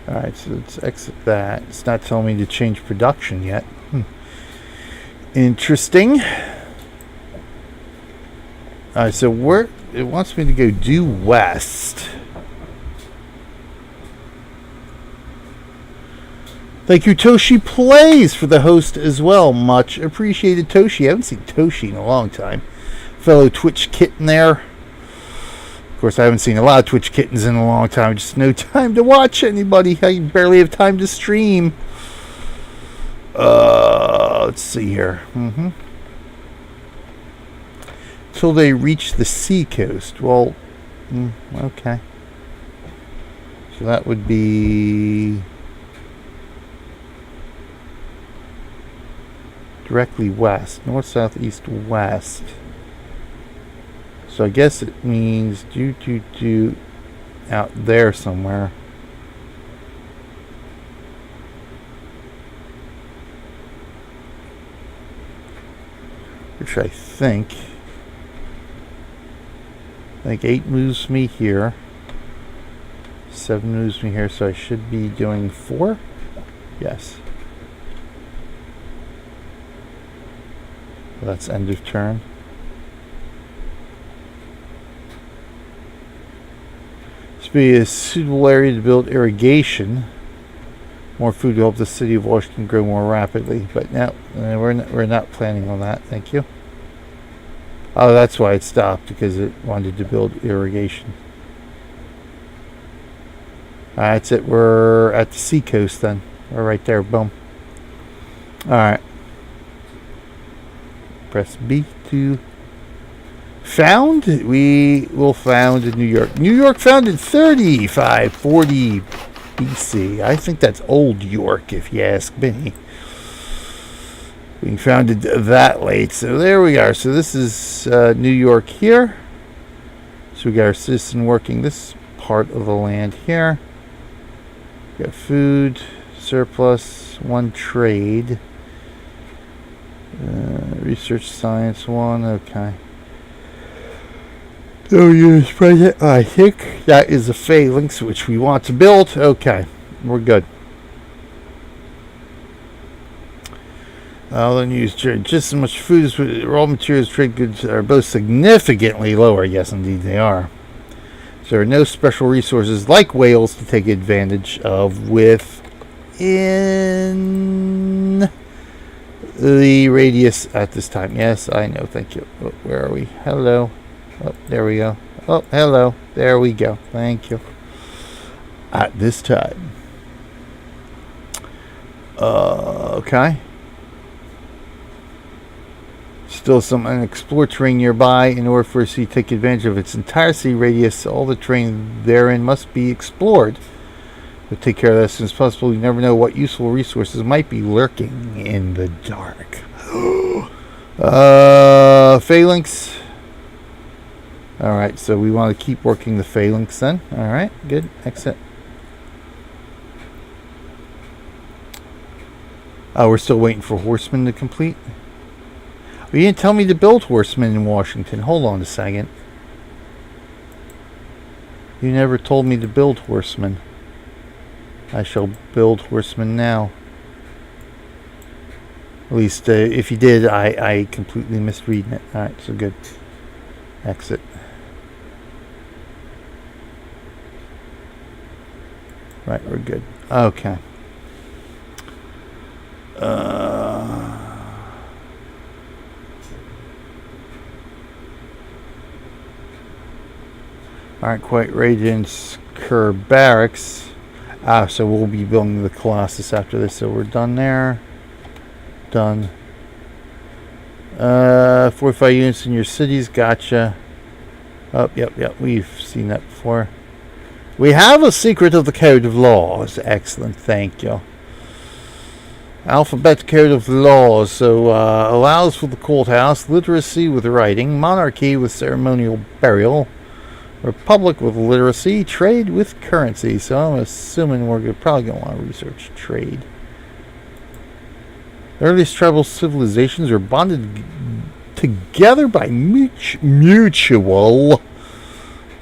Alright, so let's exit that. It's not telling me to change production yet. Interesting. Alright, so where it wants me to go due west. Thank you, Toshi Plays, for the host as well. Much appreciated, Toshi. I haven't seen Toshi in a long time. Fellow Twitch kitten there. Of course, I haven't seen a lot of Twitch kittens in a long time. Just no time to watch anybody. I barely have time to stream. Let's see here. Till they reach the sea coast. Well, okay. So that would be directly west. North, south, east, west. So I guess it means do out there somewhere. Which I think 8 moves me here. 7 moves me here, so I should be doing 4? Yes. Well, that's end of turn. Be a suitable area to build irrigation. More food to help the city of Washington grow more rapidly. But now we're not planning on that. Thank you. Oh, that's why it stopped, because it wanted to build irrigation. That's it. We're at the sea coast then. We're right there. Boom. All right. Press B to found. We will found in New York. New York founded 3540 BC. I think that's old York, if you ask me. Being founded that late. So there we are. So this is New York here. So we got our citizen working this part of the land here. We got food, surplus, 1 trade. Research science 1. Okay. So use present. I think that is a phalanx which we want to build. Okay, we're good. I'll then use just as much food as raw materials. Trade goods are both significantly lower. Yes, indeed they are. So there are no special resources like whales to take advantage of within the radius at this time. Yes, I know. Thank you. Oh, where are we? Hello. Oh, there we go. Oh, hello. There we go. Thank you. At this time. Okay. Still some unexplored terrain nearby. In order for us to take advantage of its entire sea radius, all the terrain therein must be explored. We'll take care of that as soon as possible. You never know what useful resources might be lurking in the dark. Phalanx. Alright, so we want to keep working the phalanx then. Alright, good. Exit. Oh, we're still waiting for Horseman to complete. You didn't tell me to build Horseman in Washington. Hold on a second. You never told me to build Horseman. I shall build Horseman now. At least, if you did, I completely misread it. Alright, so good. Exit. Right, we're good. Aren't quite ready to incur barracks. So we'll be building the Colossus after this. So we're done there. Done. Fortify units in your cities. Gotcha. Oh, yep. We've seen that before. We have a secret of the Code of Laws. Excellent. Thank you. Alphabet Code of Laws. So, allows for the courthouse, literacy with writing, monarchy with ceremonial burial, republic with literacy, trade with currency. So I'm assuming we're probably going to want to research trade. The earliest tribal civilizations are bonded together by mutual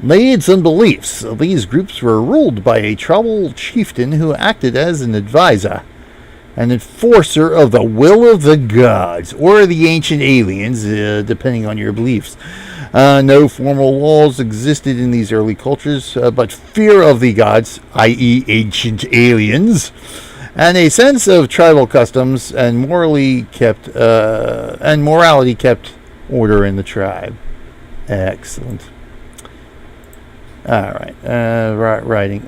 needs and beliefs. These groups were ruled by a tribal chieftain who acted as an advisor, an enforcer of the will of the gods, or the ancient aliens, depending on your beliefs. No formal laws existed in these early cultures, but fear of the gods, i.e. ancient aliens, and a sense of tribal customs and morality kept order in the tribe. Excellent. All right. Writing.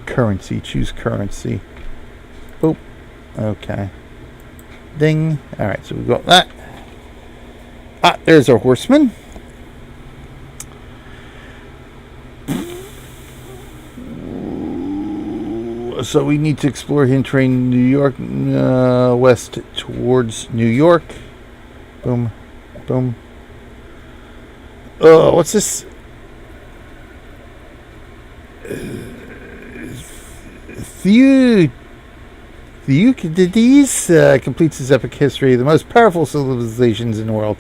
Currency. Choose currency. Boop. Okay. Ding. All right. So we got that. There's our horseman. So we need to explore hidden terrain in New York, west towards New York. Boom. Boom. Oh, what's this? Thucydides completes his epic history of the most powerful civilizations in the world.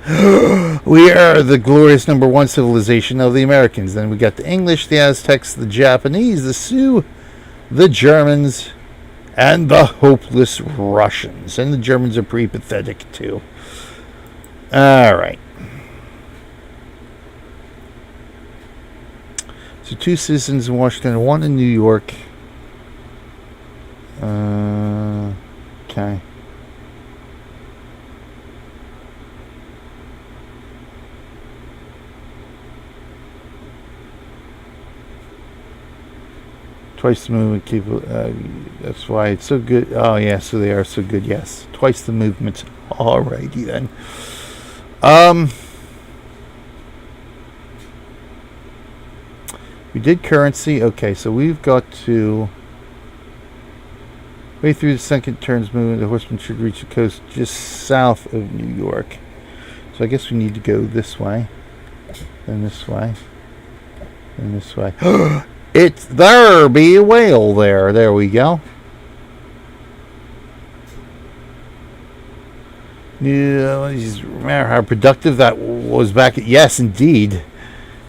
We are the glorious number one civilization of the Americans. Then we got the English, the Aztecs, the Japanese, the Sioux, the Germans, and the hopeless Russians. And the Germans are pretty pathetic, too. Alright. So 2 citizens in Washington, 1 in New York. Okay. Twice the movement that's why it's so good. Oh yeah, so they are so good. Yes, twice the movement. Alrighty then. We did currency. Okay, so we've got to way through the second turn's movement. The horseman should reach the coast just south of New York. So I guess we need to go this way, then this way, then this way. There be a whale there. There we go. Yeah, remember how productive that was back at. Yes, indeed.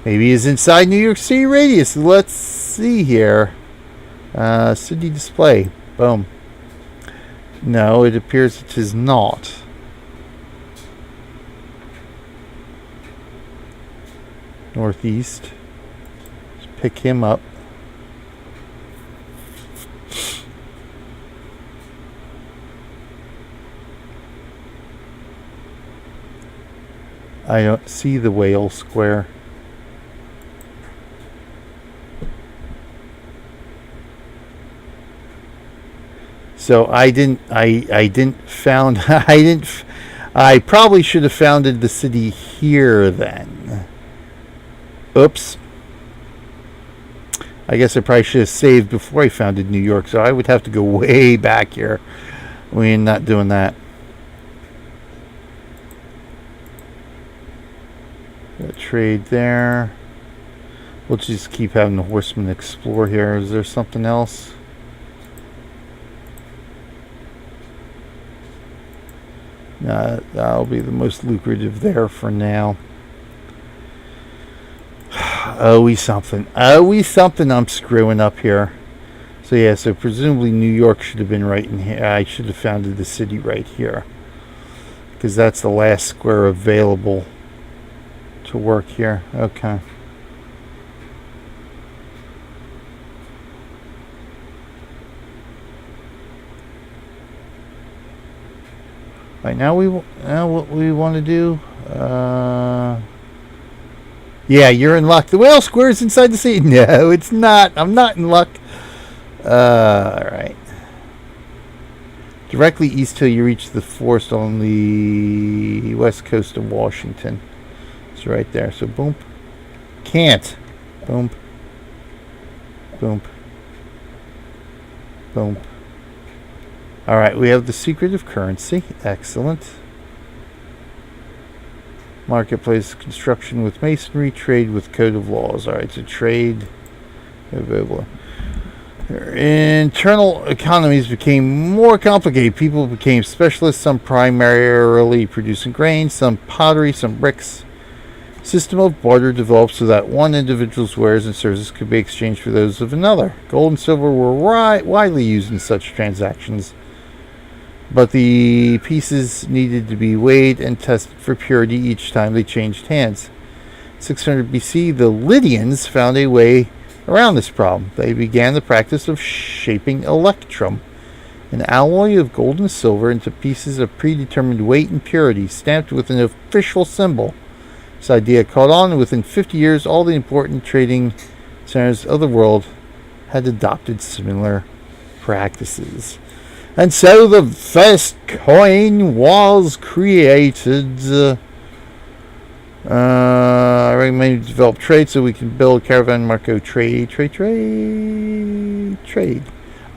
Maybe it's inside New York City radius. Let's see here. City display. Boom. No, it appears it is not. Northeast. Let's pick him up. I don't see the whale square. So I probably should have founded the city here then. Oops. I guess I probably should have saved before I founded New York, so I would have to go way back here. We're not doing that. Trade there. We'll just keep having the horsemen explore here. Is there something else? That'll be the most lucrative there for now. Oh, something I'm screwing up here. So yeah, so presumably New York should have been right in here. I should have founded the city right here, because that's the last square available to work here. Okay. Right now now what we want to do. Yeah, you're in luck. The whale square's inside the sea. No, it's not. I'm not in luck. Alright. Directly east till you reach the forest on the west coast of Washington. It's right there. So, boom. Can't. Boom. Boom. Boom. Alright, we have the secret of currency. Excellent. Marketplace, construction with masonry, trade with code of laws. Alright, so trade. Internal economies became more complicated. People became specialists, some primarily producing grain, some pottery, some bricks. System of barter developed so that one individual's wares and services could be exchanged for those of another. Gold and silver were widely used in such transactions, but the pieces needed to be weighed and tested for purity each time they changed hands. 600 BC, the Lydians found a way around this problem. They began the practice of shaping electrum, an alloy of gold and silver, into pieces of predetermined weight and purity, stamped with an official symbol. This idea caught on, and within 50 years, all the important trading centers of the world had adopted similar practices. And so the first coin was created. I recommend you develop trade so we can build caravan Marco trade.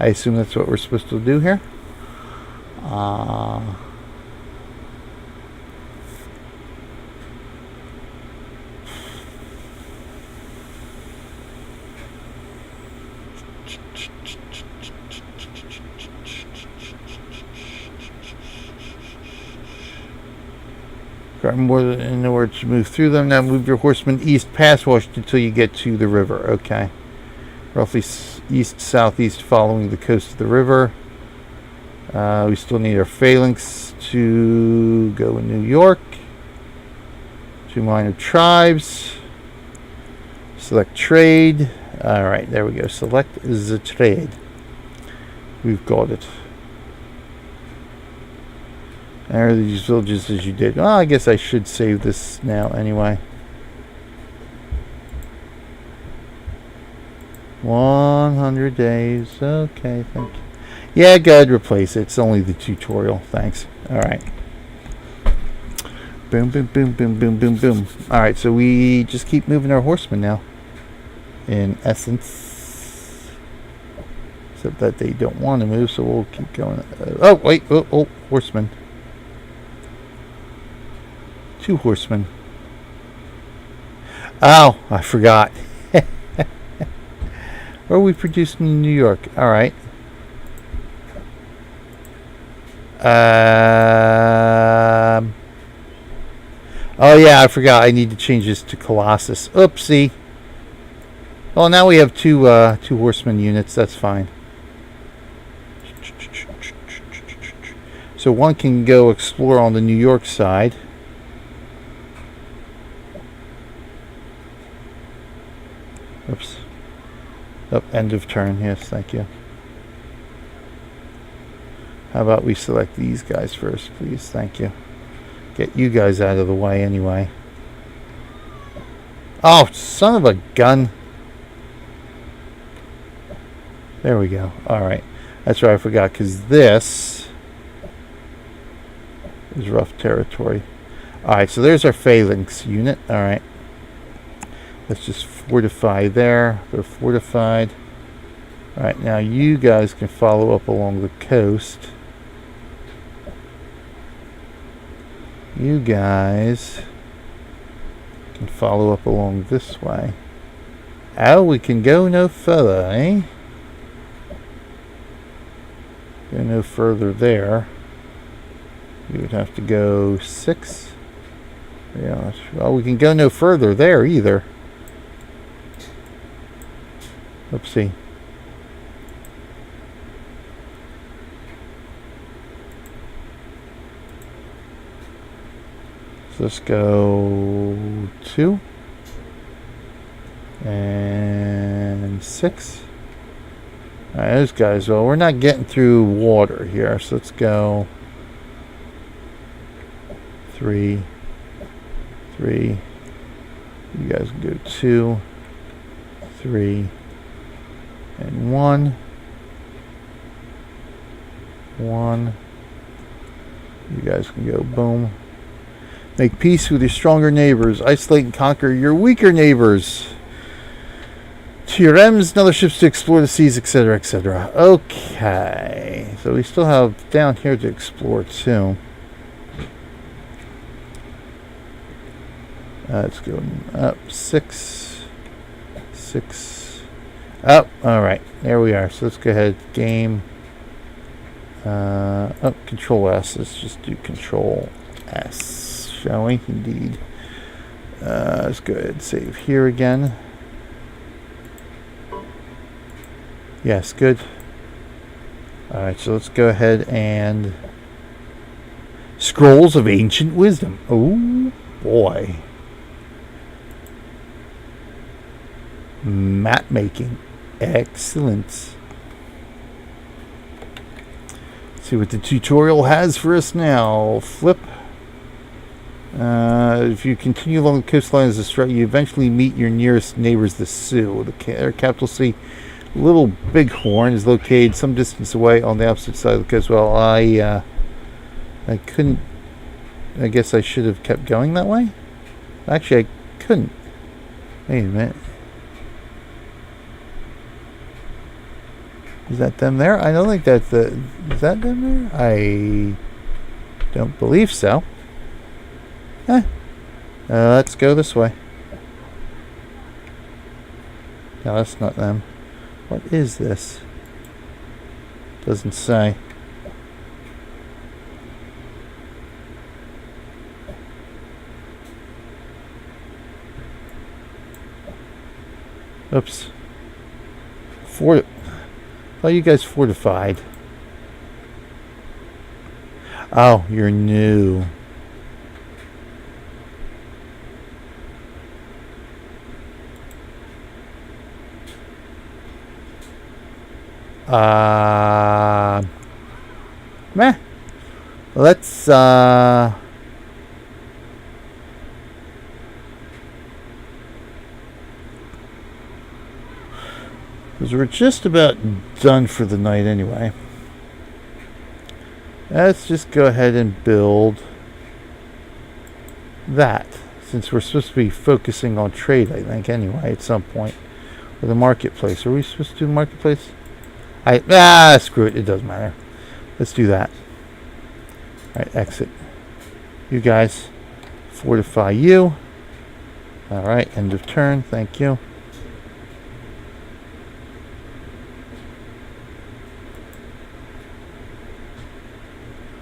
I assume that's what we're supposed to do here. More in order to move through them. Now move your horsemen east past Washington until you get to the river. Okay. Roughly east, southeast, following the coast of the river. We still need our phalanx to go in New York. 2 minor tribes. Select trade. Alright, there we go. Select the trade. We've got it. There are these villages as you did. Oh, I guess I should save this now anyway. 100 days. Okay, thank you. Yeah, go ahead, replace it. It's only the tutorial. Thanks. Alright. Boom, boom, boom, boom, boom, boom, boom. Alright, so we just keep moving our horsemen now. In essence. Except that they don't want to move, so we'll keep going. Oh, wait. Oh, horsemen. 2 horsemen. Oh, I forgot. Where are we producing in New York? Alright. Oh yeah, I forgot. I need to change this to Colossus. Oopsie. Well, now we have two horseman units. That's fine. So one can go explore on the New York side. Oops. Oh, end of turn. Yes, thank you. How about we select these guys first, please? Thank you. Get you guys out of the way anyway. Oh, son of a gun. There we go. Alright. That's right, I forgot, because this is rough territory. Alright, so there's our phalanx unit. Alright. Let's just fortify there. They're fortified. Alright, now you guys can follow up along the coast. You guys can follow up along this way. Oh, we can go no further, eh? Go no further there. You would have to go 6. Yeah, well, we can go no further there either. Oopsie. So let's go 2 and 6. Alright, those guys, well, we're not getting through water here, so let's go 3, 3. You guys can go 2, 3, and 1. 1. You guys can go boom. Make peace with your stronger neighbors. Isolate and conquer your weaker neighbors. To your M's and other ships to explore the seas, etc., etc. Okay. So we still have down here to explore too. Let's go up 6. 6. Up. Alright. There we are. So let's go ahead. Game. Control S. Let's just do Control S. Shall we? Indeed. Let's go ahead and save here again. Yes, good. Alright, so let's go ahead and... Scrolls of Ancient Wisdom. Oh, boy. Map making. Excellent. Let's see what the tutorial has for us now. Flip. If you continue along the coastline as a strat, you eventually meet your nearest neighbors, the Sioux. The capital city, Little Bighorn, is located some distance away on the opposite side of the coast. Well, I couldn't. I guess I should have kept going that way. Actually, I couldn't. Wait a minute. Is that them there? I don't think that's the... Is that them there? I don't believe so. Let's go this way. No, that's not them. What is this? Doesn't say. Oops. Oh, you guys fortified. Oh, you're new. Meh. Let's, because we're just about done for the night anyway. Let's just go ahead and build that, since we're supposed to be focusing on trade, I think, anyway, at some point. Or the marketplace. Are we supposed to do the marketplace? Screw it. It doesn't matter. Let's do that. Alright, exit. You guys, fortify you. Alright, end of turn. Thank you.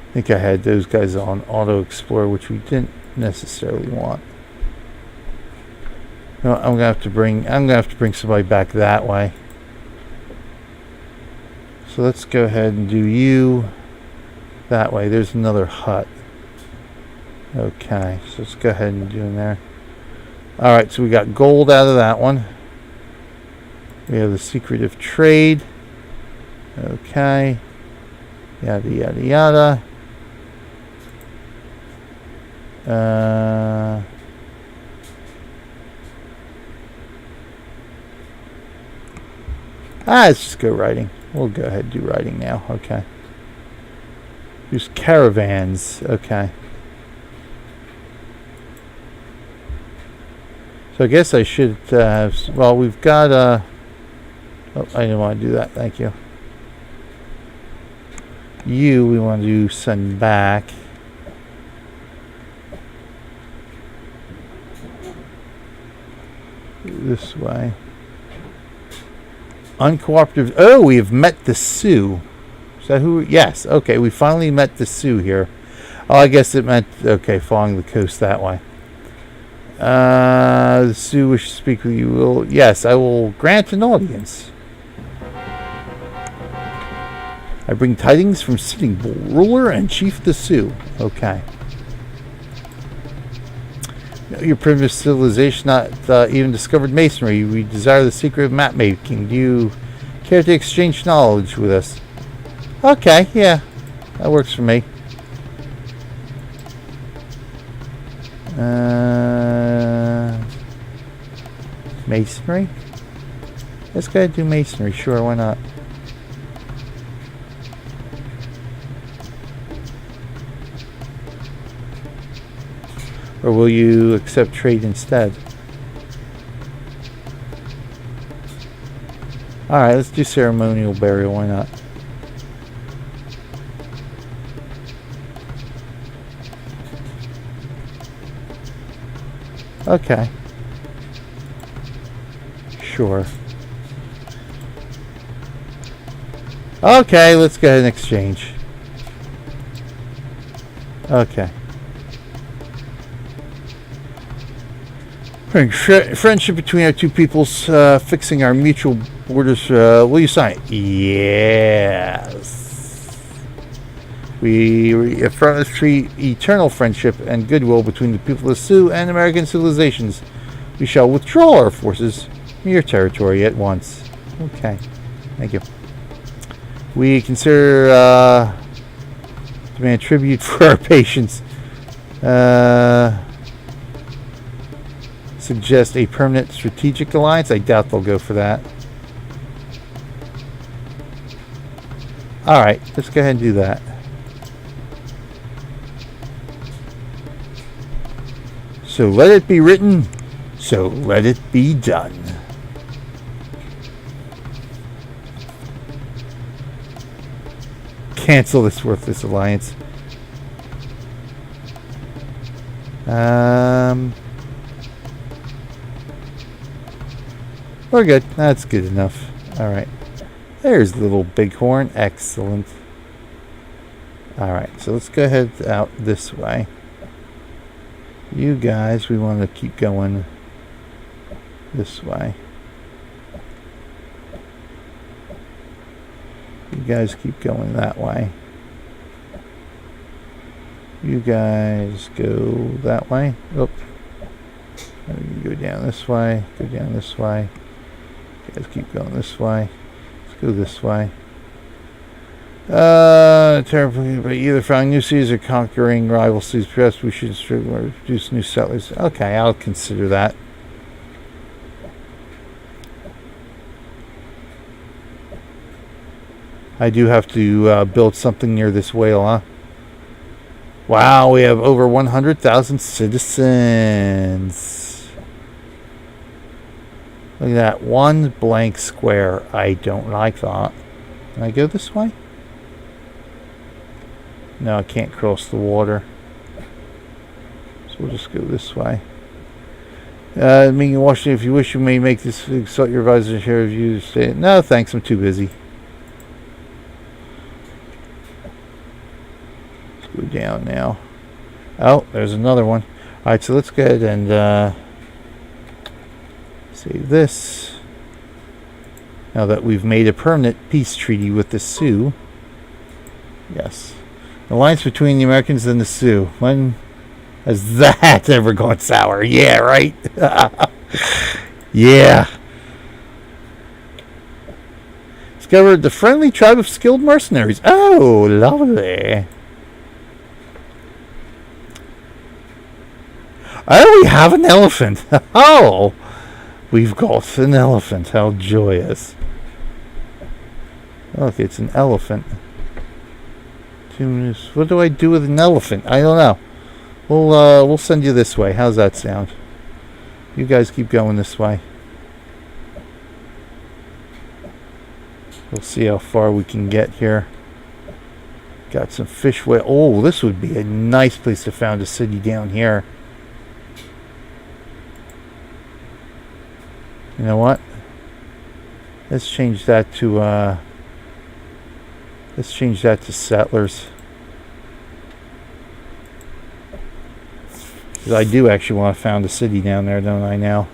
I think I had those guys on auto explore, which we didn't necessarily want. No, I'm gonna have to bring somebody back that way. So let's go ahead and do you that way. There's another hut. Okay, so let's go ahead and do them there. Alright, so we got gold out of that one. We have the secretive trade. Okay. Yada yada yada. Let's just go riding. We'll go ahead and do riding now. Okay. Use caravans. Okay. So I guess I should have... well, we've got... oh, I didn't want to do that. Thank you. You, we want to send back. This way. Uncooperative. Oh, we have met the Sioux. Is that who? Yes. Okay, we finally met the Sioux here. Oh, I guess it meant, okay, following the coast that way. The Sioux wish to speak with you. Will, yes, I will grant an audience. I bring tidings from Sitting Bull, ruler and chief of the Sioux. Okay. Your primitive civilization not even discovered masonry. We desire the secret of map making. Do you care to exchange knowledge with us? Okay, yeah. That works for me. Masonry? Let's go ahead and do masonry. Sure, why not? Or will you accept trade instead? Alright, let's do ceremonial burial. Why not? Okay. Sure. Okay, let's go ahead and exchange. Okay. Friendship between our two peoples, fixing our mutual borders. Will you sign? Yes. We affirm eternal friendship and goodwill between the people of Sioux and American civilizations. We shall withdraw our forces from your territory at once. Okay. Thank you. We consider demand tribute for our patience. Suggest a permanent strategic alliance. I doubt they'll go for that. Alright, let's go ahead and do that. So let it be written, so let it be done. Cancel this worthless alliance. We're good. That's good enough. Alright. There's the little bighorn. Excellent. Alright, so let's go ahead out this way. You guys, we want to keep going this way. You guys keep going that way. You guys go that way. Oh. Go down this way. Go down this way. You guys keep going this way. Let's go this way. Terribly, but either finding new cities or conquering rival cities. Perhaps we should introduce new settlers. Okay, I'll consider that. I do have to build something near this whale, huh? Wow, we have over 100,000 citizens. Look at that. One blank square. I don't like that. Can I go this way? No, I can't cross the water. So we'll just go this way. Meeting in Washington, if you wish, you may make this. Consult your advisor to share views. No, thanks. I'm too busy. Let's go down now. Oh, there's another one. Alright, so let's go ahead and save this. Now that we've made a permanent peace treaty with the Sioux. Yes. Alliance between the Americans and the Sioux. When has that ever gone sour? Yeah, right? Yeah. Discovered the friendly tribe of skilled mercenaries. Oh, lovely. Oh, we have an elephant. Oh, we've got an elephant. How joyous. Look, it's an elephant. What do I do with an elephant? I don't know. We'll send you this way. How's that sound? You guys keep going this way. We'll see how far we can get here. Got some fish whale. Oh, this would be a nice place to found a city down here. You know what? Let's change that to settlers. Because I do actually want to found a city down there, don't I now?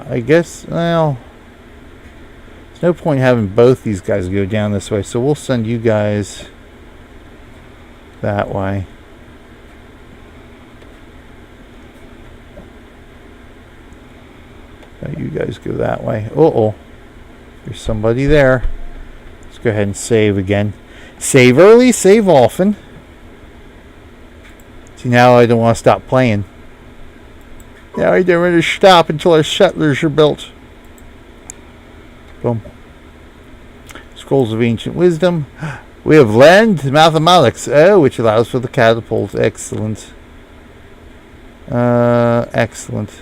I guess, well, there's no point having both these guys go down this way, so we'll send you guys that way. You guys go that way. Uh-oh. There's somebody there. Let's go ahead and save again. Save early, save often. See, now I don't want to stop playing. Now I don't want to stop until our settlers are built. Boom. Scrolls of Ancient Wisdom. We have Land Mathematics. Oh, which allows for the catapult. Excellent. Excellent.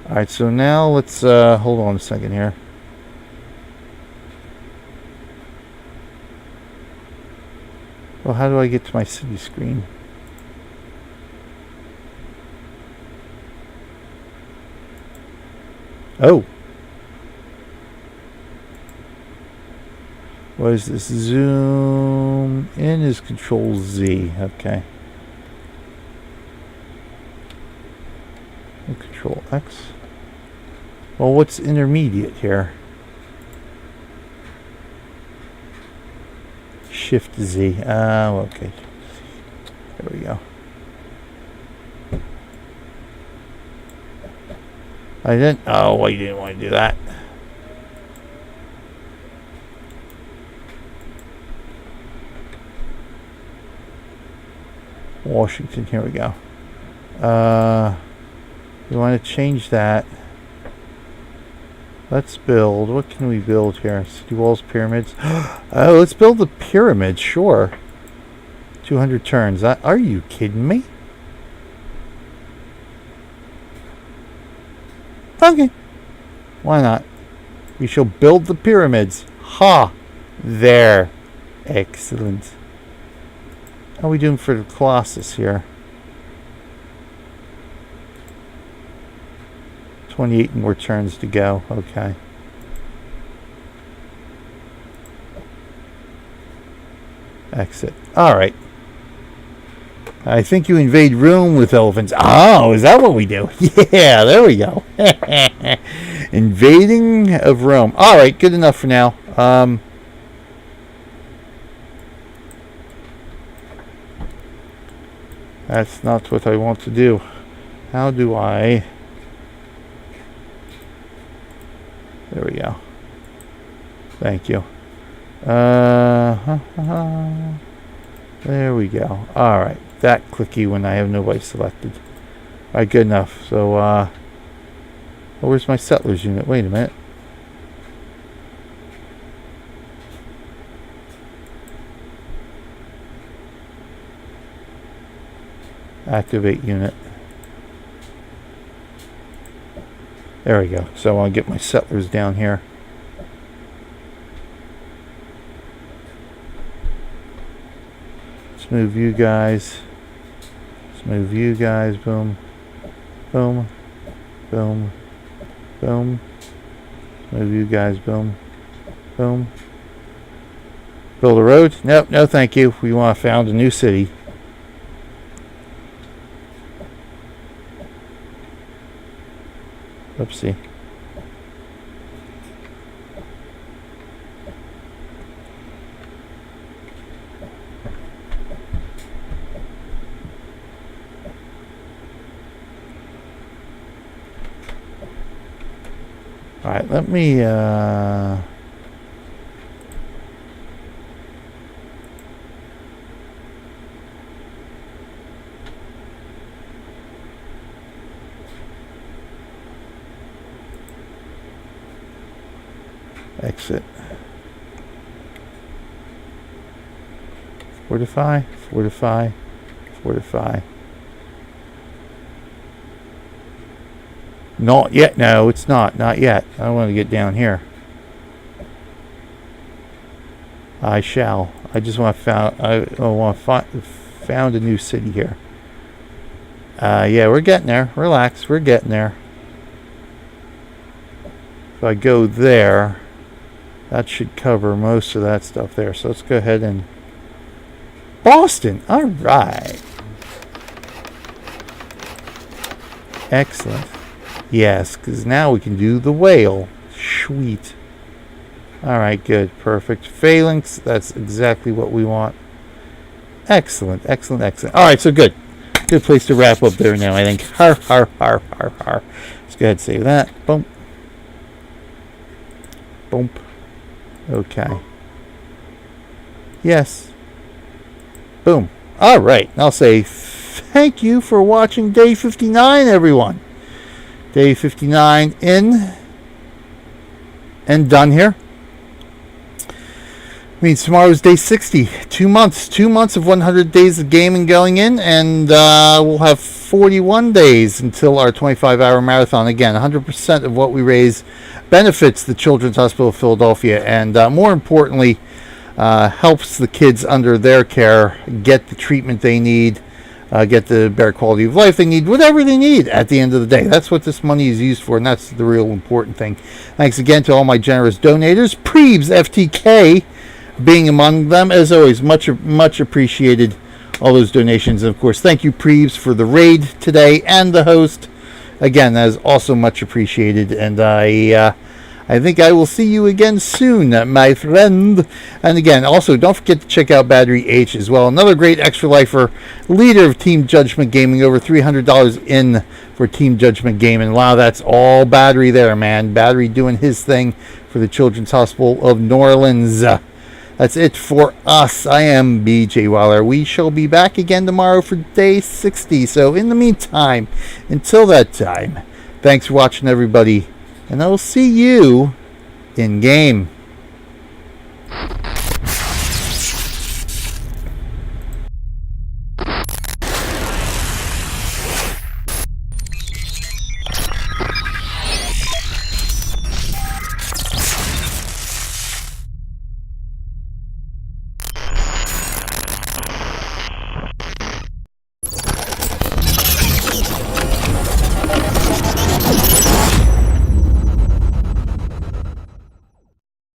Alright, so now let's hold on a second here. Well, how do I get to my city screen? Oh. What is this? Zoom in is Control Z. Okay. And Control X. Well, what's intermediate here? Shift Z. Oh, okay. There we go. I didn't. Oh, I didn't want to do that. Washington. Here we go. We want to change that. Let's build. What can we build here? City walls, pyramids. Oh, let's build the pyramid. Sure. 200 turns. Are you kidding me? Okay. Why not? We shall build the pyramids. Ha! There. Excellent. How are we doing for the Colossus here? 28 more turns to go. Okay. Exit. Alright. I think you invade Rome with elephants. Oh, is that what we do? Yeah, there we go. Invading of Rome. Alright, good enough for now. That's not what I want to do. How do I... There we go. Thank you. There we go. Alright. That clicky when I have nobody selected. Alright, good enough. So, oh, where's my settlers unit? Wait a minute. Activate unit. There we go. So I'll get my settlers down here. Let's move you guys. Let's move you guys. Boom. Boom. Boom. Boom. Move you guys. Boom. Boom. Build a road? Nope, no thank you. We want to found a new city. Oopsie. Alright, let me exit. Fortify, fortify, fortify. Not yet. No, it's not. Not yet. I want to get down here. I shall. I just want to found a new city here. Yeah, we're getting there. Relax. We're getting there. If I go there, that should cover most of that stuff there. So let's go ahead and... Boston! Alright. Excellent. Yes, because now we can do the whale. Sweet. Alright, good. Perfect. Phalanx, that's exactly what we want. Excellent, excellent, excellent. Alright, so good. Good place to wrap up there now, I think. Har, har, har, har, har. Let's go ahead and save that. Boom. Bump. Okay. Yes. Boom. All right. I'll say thank you for watching day 59, everyone. Day 59 in and done here. Means tomorrow's day 60. 2 months. 2 months of 100 days of gaming going in, and we'll have 41 days until our 25-hour marathon. Again, 100% of what we raise benefits the Children's Hospital of Philadelphia, and more importantly, helps the kids under their care get the treatment they need, get the better quality of life they need, whatever they need at the end of the day. That's what this money is used for, and that's the real important thing. Thanks again to all my generous donators. Preebs FTK being among them, as always, much appreciated, all those donations. And of course, thank you, Preebs, for the raid today and the host. Again, that is also much appreciated, and I think I will see you again soon, my friend. And again, also, don't forget to check out Battery H as well. Another great extra lifer, leader of Team Judgment Gaming, over $300 in for Team Judgment Gaming. Wow, that's all Battery there, man. Battery doing his thing for the Children's Hospital of New Orleans. That's it for us. I am BJ Waller. We shall be back again tomorrow for day 60. So in the meantime, until that time, thanks for watching, everybody, and I will see you in game.